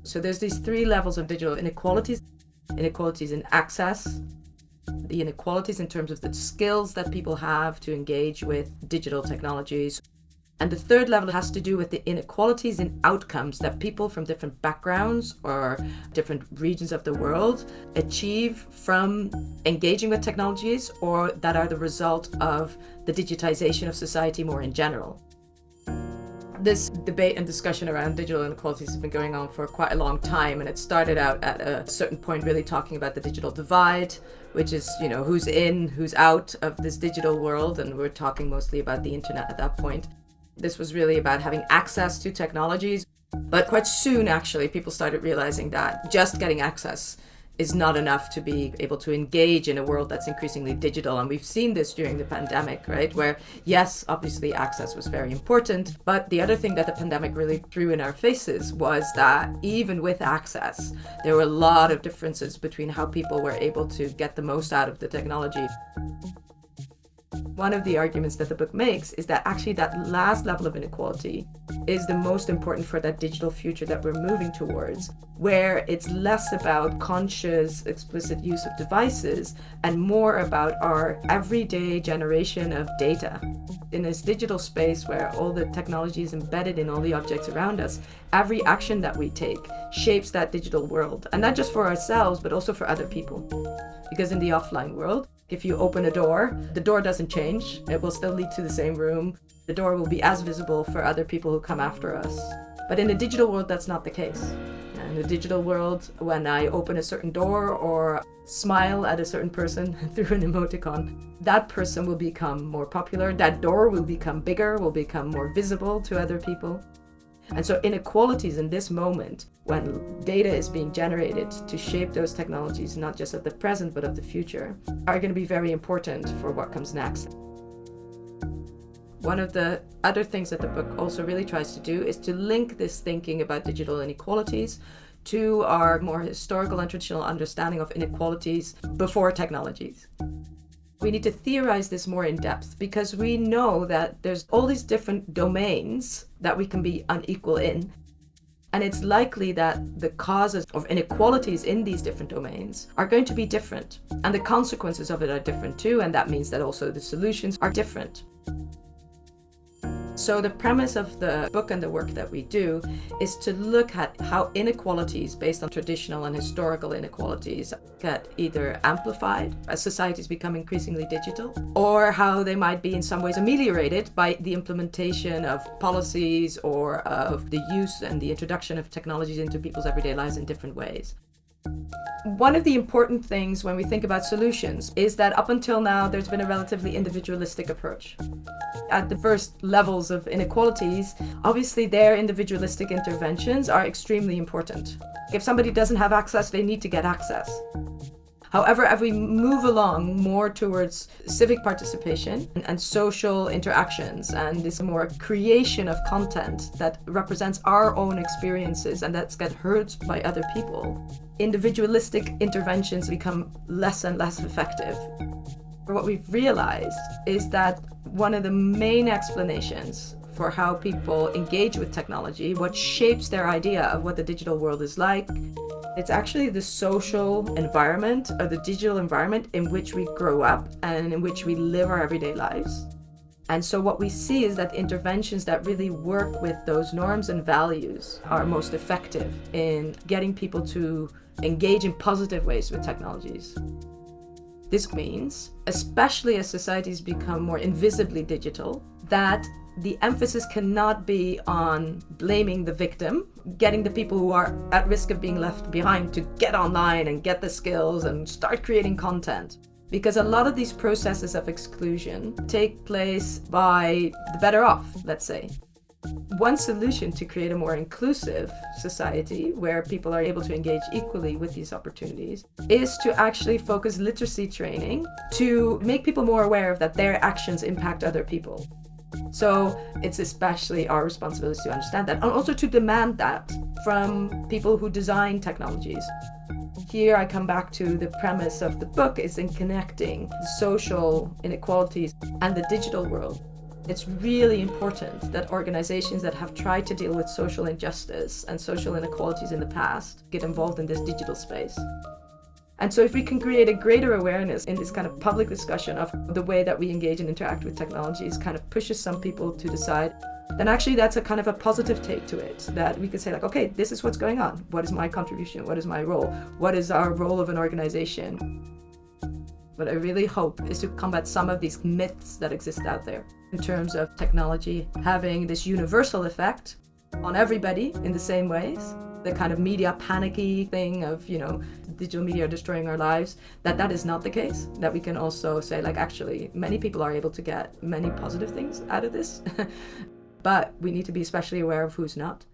So there's these three levels of digital inequalities. Inequalities in access, the inequalities in terms of the skills that people have to engage with digital technologies. And the third level has to do with the inequalities in outcomes that people from different backgrounds or different regions of the world achieve from engaging with technologies, or that are the result of the digitisation of society more in general. This debate and discussion around digital inequalities has been going on for quite a long time, and it started out at a certain point really talking about the digital divide, which is, who's in, who's out of this digital world, and we're talking mostly about the internet at that point. This was really about having access to technologies, but quite soon actually people started realizing that just getting access is not enough to be able to engage in a world that's increasingly digital. And we've seen this during the pandemic, right? Where, yes, obviously access was very important, but the other thing that the pandemic really threw in our faces was that even with access, there were a lot of differences between how people were able to get the most out of the technology. One of the arguments that the book makes is that actually that last level of inequality is the most important for that digital future that we're moving towards, where it's less about conscious, explicit use of devices and more about our everyday generation of data. In this digital space where all the technology is embedded in all the objects around us, every action that we take shapes that digital world, and not just for ourselves, but also for other people. Because in the offline world, if you open a door, the door doesn't change. It will still lead to the same room. The door will be as visible for other people who come after us. But in the digital world, that's not the case. In the digital world, when I open a certain door or smile at a certain person through an emoticon, that person will become more popular. That door will become bigger, will become more visible to other people. And so inequalities in this moment, when data is being generated to shape those technologies, not just of the present, but of the future, are going to be very important for what comes next. One of the other things that the book also really tries to do is to link this thinking about digital inequalities to our more historical and traditional understanding of inequalities before technologies. We need to theorize this more in depth, because we know that there's all these different domains that we can be unequal in. And it's likely that the causes of inequalities in these different domains are going to be different. And the consequences of it are different too. And that means that also the solutions are different. So the premise of the book and the work that we do is to look at how inequalities based on traditional and historical inequalities get either amplified as societies become increasingly digital, or how they might be in some ways ameliorated by the implementation of policies or of the use and the introduction of technologies into people's everyday lives in different ways. One of the important things when we think about solutions is that up until now, there's been a relatively individualistic approach. At the first levels of inequalities, obviously their individualistic interventions are extremely important. If somebody doesn't have access, they need to get access. However, as we move along more towards civic participation and social interactions and this more creation of content that represents our own experiences and that's get heard by other people, individualistic interventions become less and less effective. What we've realized is that one of the main explanations for how people engage with technology, what shapes their idea of what the digital world is like, it's actually the social environment or the digital environment in which we grow up and in which we live our everyday lives. And so what we see is that interventions that really work with those norms and values are most effective in getting people to engage in positive ways with technologies. This means, especially as societies become more invisibly digital, that the emphasis cannot be on blaming the victim, getting the people who are at risk of being left behind to get online and get the skills and start creating content. Because a lot of these processes of exclusion take place by the better off, let's say. One solution to create a more inclusive society where people are able to engage equally with these opportunities is to actually focus literacy training to make people more aware of that their actions impact other people. So it's especially our responsibility to understand that and also to demand that from people who design technologies. Here I come back to the premise of the book is in connecting social inequalities and the digital world. It's really important that organizations that have tried to deal with social injustice and social inequalities in the past get involved in this digital space. And so if we can create a greater awareness in this kind of public discussion of the way that we engage and interact with technologies kind of pushes some people to decide, then actually that's a kind of a positive take to it, that we can say like, okay, this is what's going on. What is my contribution? What is my role? What is our role of an organization? What I really hope is to combat some of these myths that exist out there in terms of technology having this universal effect on everybody in the same ways. The kind of media panicky thing of, digital media destroying our lives, that is not the case. That we can also say like, actually, many people are able to get many positive things out of this, but we need to be especially aware of who's not.